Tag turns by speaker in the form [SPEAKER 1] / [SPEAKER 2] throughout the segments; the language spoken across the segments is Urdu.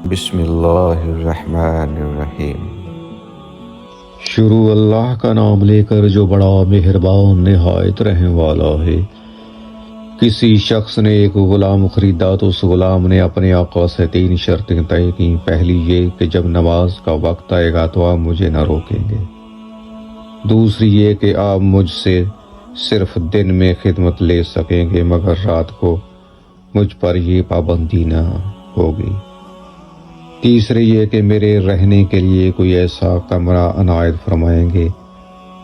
[SPEAKER 1] بسم اللہ الرحمن الرحیم۔
[SPEAKER 2] شروع اللہ کا نام لے کر جو بڑا مہربان نہایت رحم والا ہے۔ کسی شخص نے ایک غلام خریدا تو اس غلام نے اپنے آقا سے 3 شرطیں طے کیں۔ پہلی یہ کہ جب نماز کا وقت آئے گا تو آپ مجھے نہ روکیں گے۔ دوسری یہ کہ آپ مجھ سے صرف دن میں خدمت لے سکیں گے مگر رات کو مجھ پر یہ پابندی نہ ہوگی۔ تیسری یہ کہ میرے رہنے کے لیے کوئی ایسا کمرہ عنایت فرمائیں گے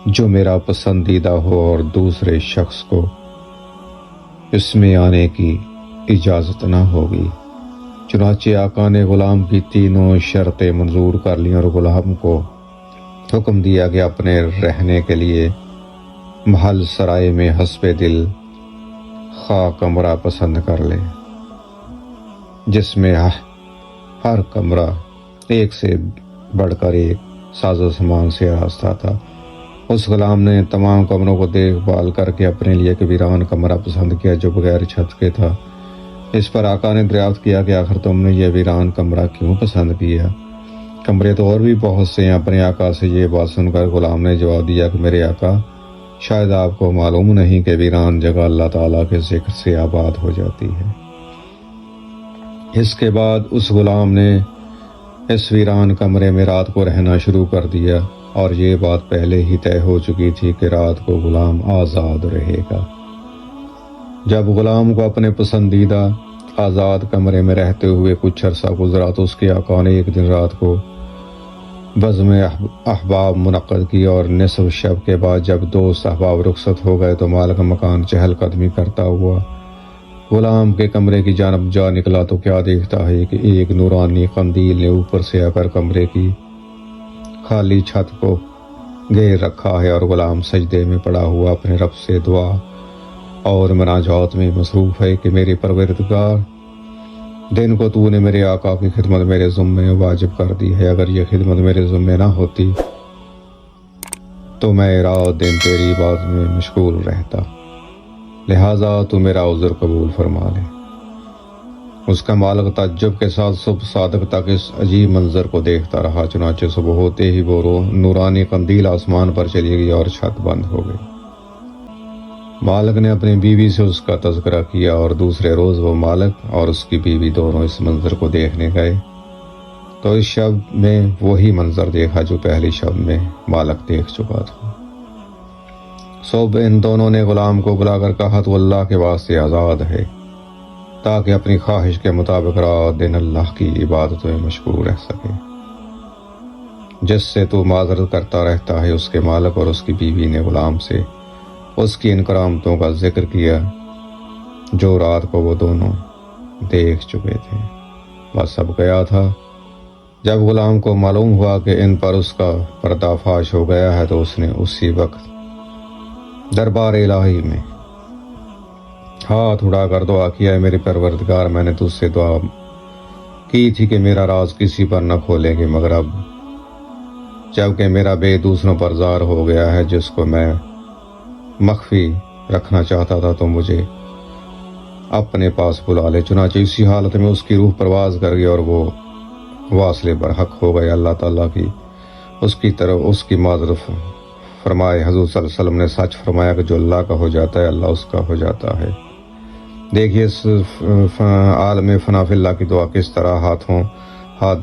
[SPEAKER 2] جو میرا پسندیدہ ہو اور دوسرے شخص کو اس میں آنے کی اجازت نہ ہوگی۔ چنانچہ آقا نے غلام کی تینوں شرطیں منظور کر لیں اور غلام کو حکم دیا کہ اپنے رہنے کے لیے محل سرائے میں حسب دل خواہ کمرہ پسند کر لے، جس میں ہر کمرہ ایک سے بڑھ کر ایک ساز و سامان سے آراستہ تھا۔ اس غلام نے تمام کمروں کو دیکھ بھال کر کے اپنے لیے ایک ویران کمرہ پسند کیا جو بغیر چھت کے تھا۔ اس پر آقا نے دریافت کیا کہ آخر تم نے یہ ویران کمرہ کیوں پسند کیا؟ کمرے تو اور بھی بہت سے ہیں۔ اپنے آقا سے یہ بات سن کر غلام نے جواب دیا کہ میرے آقا، شاید آپ کو معلوم نہیں کہ ویران جگہ اللہ تعالیٰ کے ذکر سے آباد ہو جاتی ہے۔ اس کے بعد اس غلام نے اس ویران کمرے میں رات کو رہنا شروع کر دیا، اور یہ بات پہلے ہی طے ہو چکی تھی کہ رات کو غلام آزاد رہے گا۔ جب غلام کو اپنے پسندیدہ آزاد کمرے میں رہتے ہوئے کچھ عرصہ گزرا تو اس کے آقا نے ایک دن رات کو بزم احباب منعقد کی، اور نصف شب کے بعد جب دوست احباب رخصت ہو گئے تو مالک مکان چہل قدمی کرتا ہوا غلام کے کمرے کی جانب جا نکلا تو کیا دیکھتا ہے کہ ایک نورانی قندیل نے اوپر سے آ کر کمرے کی خالی چھت کو گھیر رکھا ہے، اور غلام سجدے میں پڑا ہوا اپنے رب سے دعا اور مناجات میں مصروف ہے کہ میرے پروردگار، دن کو تو نے میرے آقا کی خدمت میرے ذمے واجب کر دی ہے۔ اگر یہ خدمت میرے ذمے نہ ہوتی تو میں رات دن تیری عبادت میں مشغول رہتا، لہٰذا تو میرا عذر قبول فرما لے۔ اس کا مالک تعجب کے ساتھ صبح صادق تک اس عجیب منظر کو دیکھتا رہا۔ چنانچہ صبح ہوتے ہی وہ نورانی قندیل آسمان پر چلی گئی اور چھت بند ہو گئی۔ مالک نے اپنی بیوی سے اس کا تذکرہ کیا، اور دوسرے روز وہ مالک اور اس کی بیوی دونوں اس منظر کو دیکھنے گئے تو اس شب میں وہی منظر دیکھا جو پہلی شب میں مالک دیکھ چکا تھا۔ صبح ان دونوں نے غلام کو بلا کر کہا تو اللہ کے واسطے آزاد ہے تاکہ اپنی خواہش کے مطابق رات دن اللہ کی عبادت میں مشغول رہ سکے۔ جس سے تو معذرت کرتا رہتا ہے، اس کے مالک اور اس کی بیوی نے غلام سے اس کی ان کرامتوں کا ذکر کیا جو رات کو وہ دونوں دیکھ چکے تھے۔ بس اب گیا تھا۔ جب غلام کو معلوم ہوا کہ ان پر اس کا پردہ فاش ہو گیا ہے تو اس نے اسی وقت دربار الہی میں ہاتھ اٹھا کر دعا کیا، میرے پروردگار، میں نے تجھ سے دعا کی تھی کہ میرا راز کسی پر نہ کھولیں گے، مگر اب جب کہ میرا بے دوسروں پر ظاہر ہو گیا ہے جس کو میں مخفی رکھنا چاہتا تھا تو مجھے اپنے پاس بلا لے۔ چنانچہ اسی حالت میں اس کی روح پرواز کر گئی اور وہ واصل برحق ہو گئے۔ اللہ تعالیٰ کی اس کی طرف اس کی معذرت فرمائے۔ حضور صلی اللہ علیہ وسلم نے سچ فرمایا کہ جو اللہ کا ہو جاتا ہے اللہ اس کا ہو جاتا ہے۔ دیکھیے اس عالم فنا فی اللہ کی دعا کس طرح ہاتھ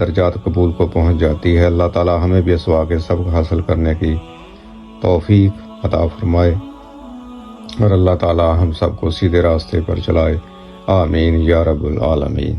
[SPEAKER 2] درجات قبول کو پہنچ جاتی ہے۔ اللہ تعالیٰ ہمیں بھی اس واقعے سبق حاصل کرنے کی توفیق عطا فرمائے، اور اللہ تعالیٰ ہم سب کو سیدھے راستے پر چلائے۔ آمین یا رب العالمین۔